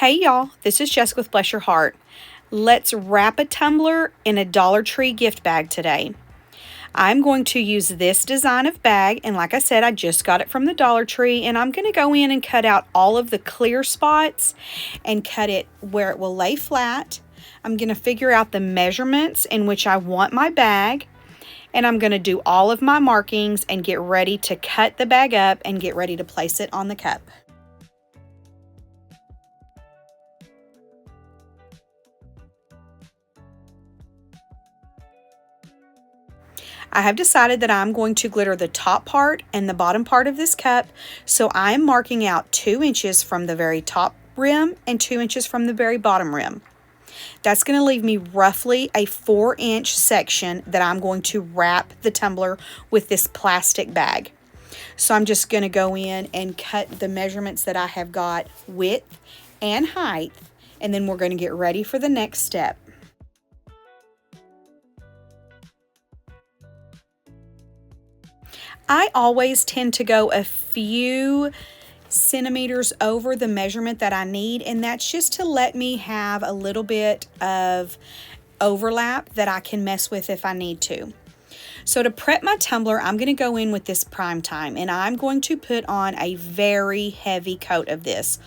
Hey y'all, this is Jessica with Bless Your Heart. Let's wrap a tumbler in a Dollar Tree gift bag today. I'm going to use this design of bag, and like I said, I just got it from the Dollar Tree, and I'm going to go in and cut out all of the clear spots and cut it where it will lay flat. I'm going to figure out the measurements in which I want my bag, and I'm going to do all of my markings and get ready to cut the bag up and get ready to place it on the cup. I have decided that I'm going to glitter the top part and the bottom part of this cup, so I'm marking out 2 inches from the very top rim and 2 inches from the very bottom rim. That's going to leave me roughly a 4-inch section that I'm going to wrap the tumbler with this plastic bag. So I'm just going to go in and cut the measurements that I have got, width and height, and then we're going to get ready for the next step. I always tend to go a few centimeters over the measurement that I need, and that's just to let me have a little bit of overlap that I can mess with if I need to. So to prep my tumbler, I'm going to go in with this Prime Time, and I'm going to put on a very heavy coat of this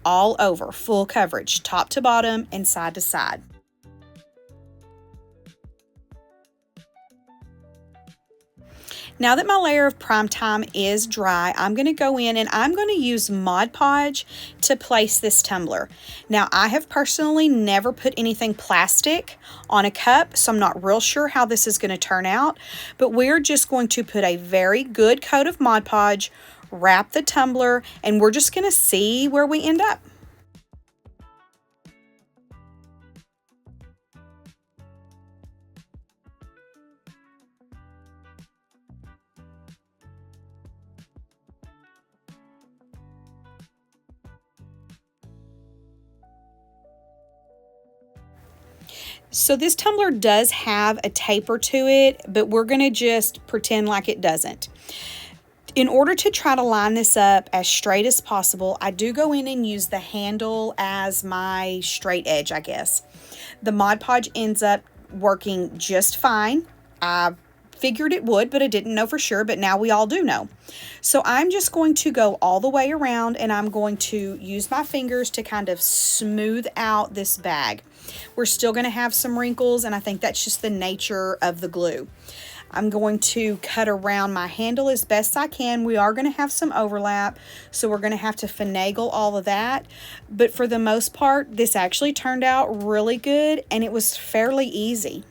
all over, full coverage, top to bottom and side to side. Now that my layer of Prime Time is dry, I'm going to go in and I'm going to use Mod Podge to place this tumbler. Now, I have personally never put anything plastic on a cup, so I'm not real sure how this is going to turn out, but we're just going to put a very good coat of Mod Podge, wrap the tumbler, and we're just going to see where we end up. So this tumbler does have a taper to it, but we're going to just pretend like it doesn't. In order to try to line this up as straight as possible, I do go in and use the handle as my straight edge, I guess. The Mod Podge ends up working just fine. I figured it would, but I didn't know for sure, but now we all do know. So I'm just going to go all the way around, and I'm going to use my fingers to kind of smooth out this bag. We're still going to have some wrinkles, and I think that's just the nature of the glue. I'm going to cut around my handle as best I can. We are going to have some overlap, so we're going to have to finagle all of that. But for the most part, this actually turned out really good, and it was fairly easy.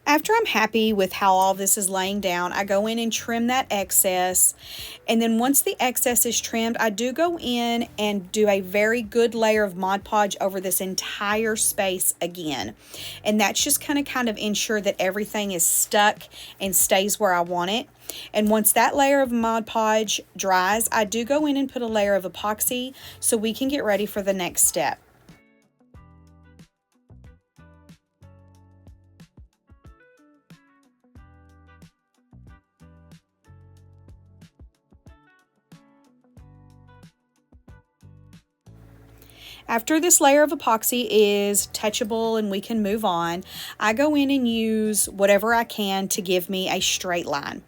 After I'm happy with how all this is laying down, I go in and trim that excess. And then once the excess is trimmed, I do go in and do a very good layer of Mod Podge over this entire space again. And that's just kind of ensure that everything is stuck and stays where I want it. And once that layer of Mod Podge dries, I do go in and put a layer of epoxy so we can get ready for the next step. After this layer of epoxy is touchable and we can move on, I go in and use whatever I can to give me a straight line.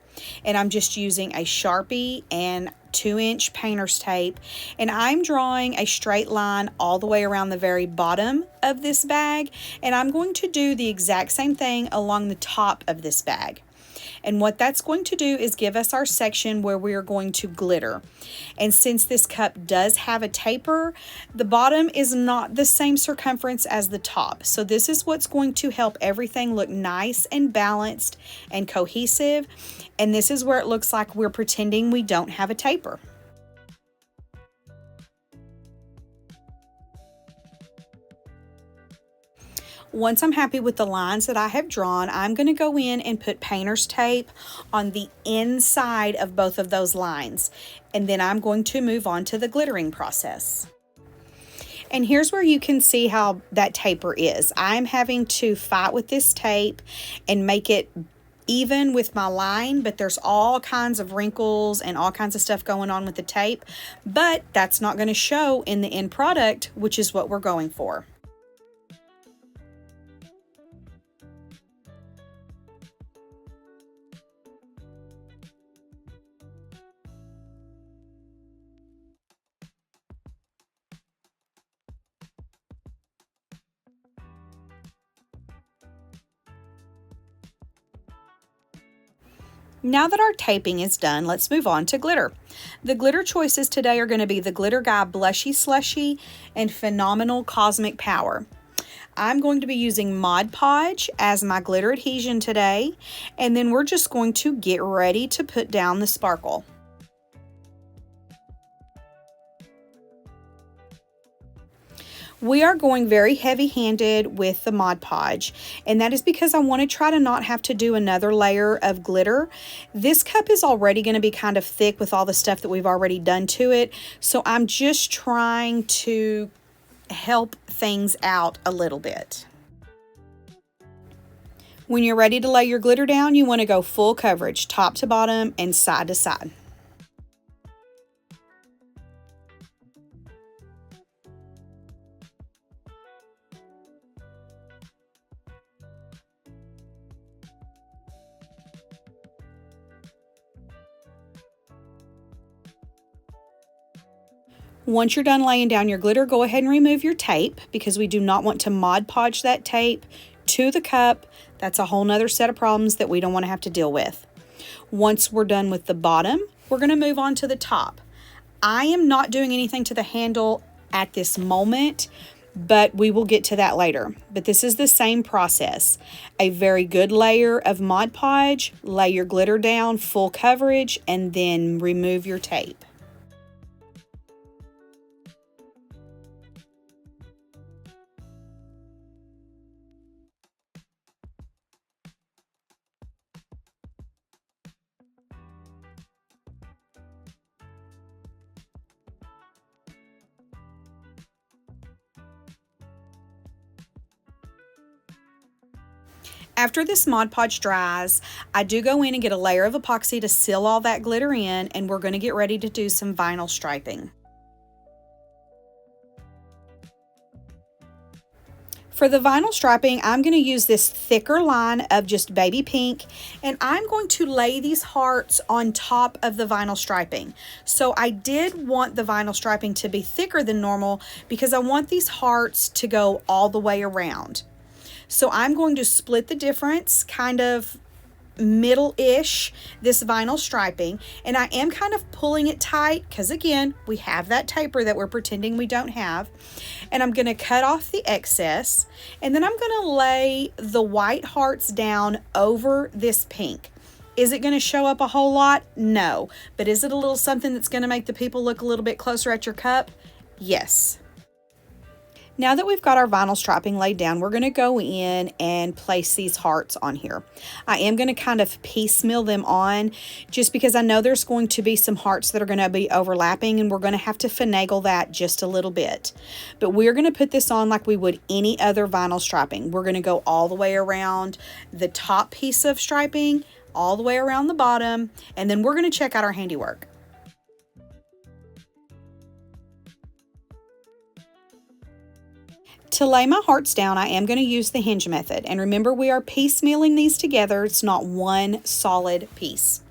And I'm just using a Sharpie and 2-inch painter's tape, and I'm drawing a straight line all the way around the very bottom of this bag, and I'm going to do the exact same thing along the top of this bag. And what that's going to do is give us our section where we are going to glitter. And since this cup does have a taper, the bottom is not the same circumference as the top. So this is what's going to help everything look nice and balanced and cohesive. And this is where it looks like we're pretending we don't have a taper. Once I'm happy with the lines that I have drawn, I'm going to go in and put painter's tape on the inside of both of those lines. And then I'm going to move on to the glittering process. And here's where you can see how that taper is. I'm having to fight with this tape and make it even with my line, but there's all kinds of wrinkles and all kinds of stuff going on with the tape, but that's not going to show in the end product, which is what we're going for. Now that our taping is done, let's move on to glitter. The glitter choices today are going to be the Glitter Guy Blushy Slushie and Phenomenal Cosmic Power. I'm going to be using Mod Podge as my glitter adhesion today, and then we're just going to get ready to put down the sparkle. We are going very heavy-handed with the Mod Podge, and that is because I want to try to not have to do another layer of glitter. This cup is already going to be kind of thick with all the stuff that we've already done to it, so I'm just trying to help things out a little bit. When you're ready to lay your glitter down, you want to go full coverage, top to bottom and side to side. Once you're done laying down your glitter, go ahead and remove your tape because we do not want to Mod Podge that tape to the cup. That's a whole nother set of problems that we don't want to have to deal with. Once we're done with the bottom, we're going to move on to the top. I am not doing anything to the handle at this moment, but we will get to that later. But this is the same process. A very good layer of Mod Podge, lay your glitter down, full coverage, and then remove your tape. After this Mod Podge dries, I do go in and get a layer of epoxy to seal all that glitter in, and we're going to get ready to do some vinyl striping. For the vinyl striping, I'm going to use this thicker line of just baby pink, and I'm going to lay these hearts on top of the vinyl striping. So I did want the vinyl striping to be thicker than normal because I want these hearts to go all the way around. So I'm going to split the difference, kind of middle-ish, this vinyl striping, and I am kind of pulling it tight because again we have that taper that we're pretending we don't have, and I'm going to cut off the excess, and then I'm going to lay the white hearts down over this pink. Is it going to show up a whole lot? No. But is it a little something that's going to make the people look a little bit closer at your cup? Yes. Now that we've got our vinyl striping laid down, we're going to go in and place these hearts on here. I am going to kind of piecemeal them on just because I know there's going to be some hearts that are going to be overlapping, and we're going to have to finagle that just a little bit. But we're going to put this on like we would any other vinyl striping. We're going to go all the way around the top piece of striping, all the way around the bottom, and then we're going to check out our handiwork. To lay my hearts down, I am going to use the hinge method. And remember, we are piecemealing these together. It's not one solid piece.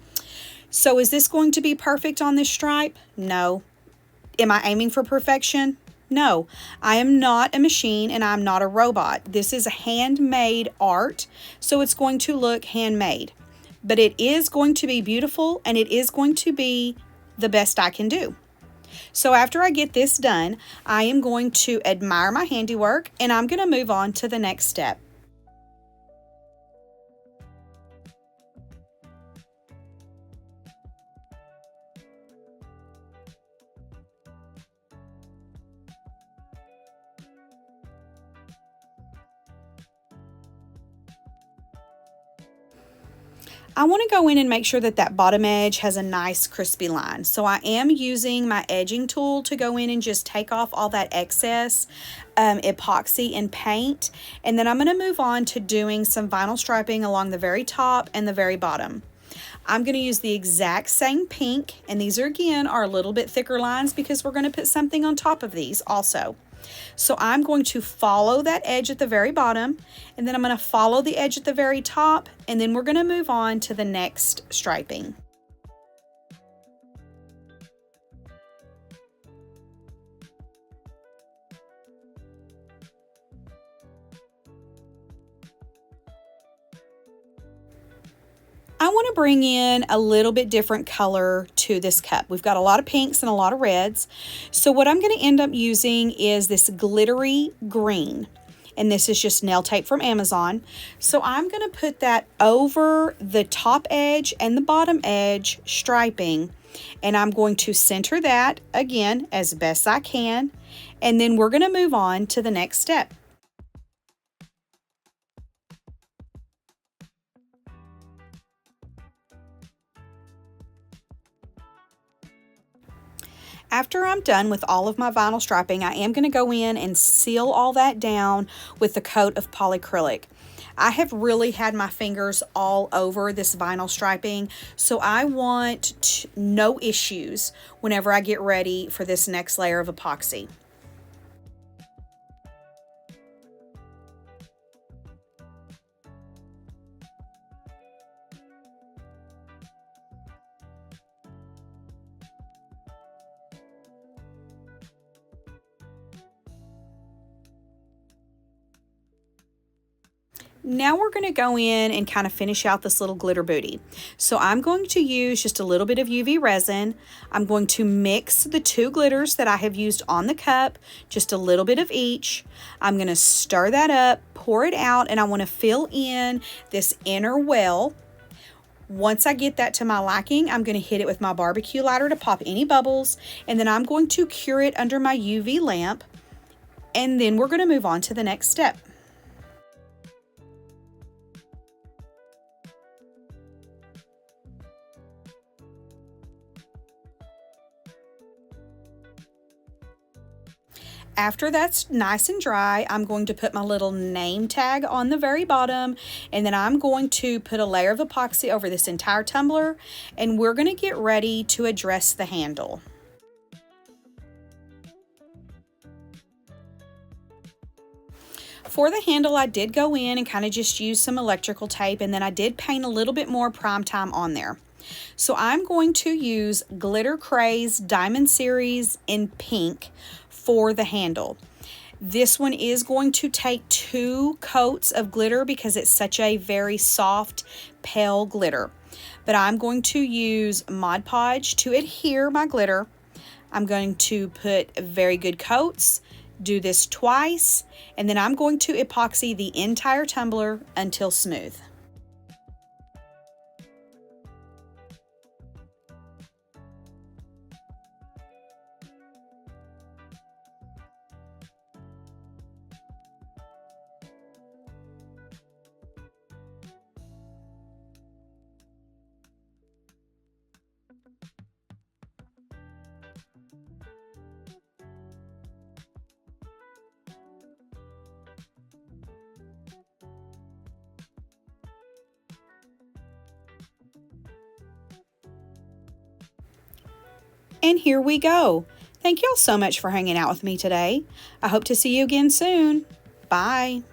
So is this going to be perfect on this stripe? No. Am I aiming for perfection? No. I am not a machine and I'm not a robot. This is a handmade art, so it's going to look handmade. But it is going to be beautiful, and it is going to be the best I can do. So after I get this done, I am going to admire my handiwork, and I'm going to move on to the next step. I want to go in and make sure that that bottom edge has a nice crispy line. So I am using my edging tool to go in and just take off all that excess epoxy and paint. And then I'm going to move on to doing some vinyl striping along the very top and the very bottom. I'm going to use the exact same pink, and these are again are a little bit thicker lines because we're going to put something on top of these also. So I'm going to follow that edge at the very bottom, and then I'm going to follow the edge at the very top, and then we're going to move on to the next striping. I want to bring in a little bit different color to this cup. We've got a lot of pinks and a lot of reds. So what I'm going to end up using is this glittery green. And this is just nail tape from Amazon. So I'm going to put that over the top edge and the bottom edge striping. And I'm going to center that again as best I can. And then we're going to move on to the next step. After I'm done with all of my vinyl striping, I am going to go in and seal all that down with a coat of polycrylic. I have really had my fingers all over this vinyl striping, so I want no issues whenever I get ready for this next layer of epoxy. Now we're going to go in and kind of finish out this little glitter booty. So I'm going to use just a little bit of UV resin. I'm going to mix the two glitters that I have used on the cup, just a little bit of each. I'm going to stir that up, pour it out, and I want to fill in this inner well. Once I get that to my liking, I'm going to hit it with my barbecue lighter to pop any bubbles, and then I'm going to cure it under my UV lamp, and then we're going to move on to the next step. After that's nice and dry, I'm going to put my little name tag on the very bottom, and then I'm going to put a layer of epoxy over this entire tumbler, and we're going to get ready to address the handle. For the handle, I did go in and kind of just use some electrical tape, and then I did paint a little bit more prime time on there. So I'm going to use Glitter Craze Diamond Series in pink for the handle. This one is going to take 2 coats of glitter because it's such a very soft, pale glitter. But I'm going to use Mod Podge to adhere my glitter. I'm going to put very good coats, do this twice, and then I'm going to epoxy the entire tumbler until smooth. And here we go. Thank y'all so much for hanging out with me today. I hope to see you again soon. Bye.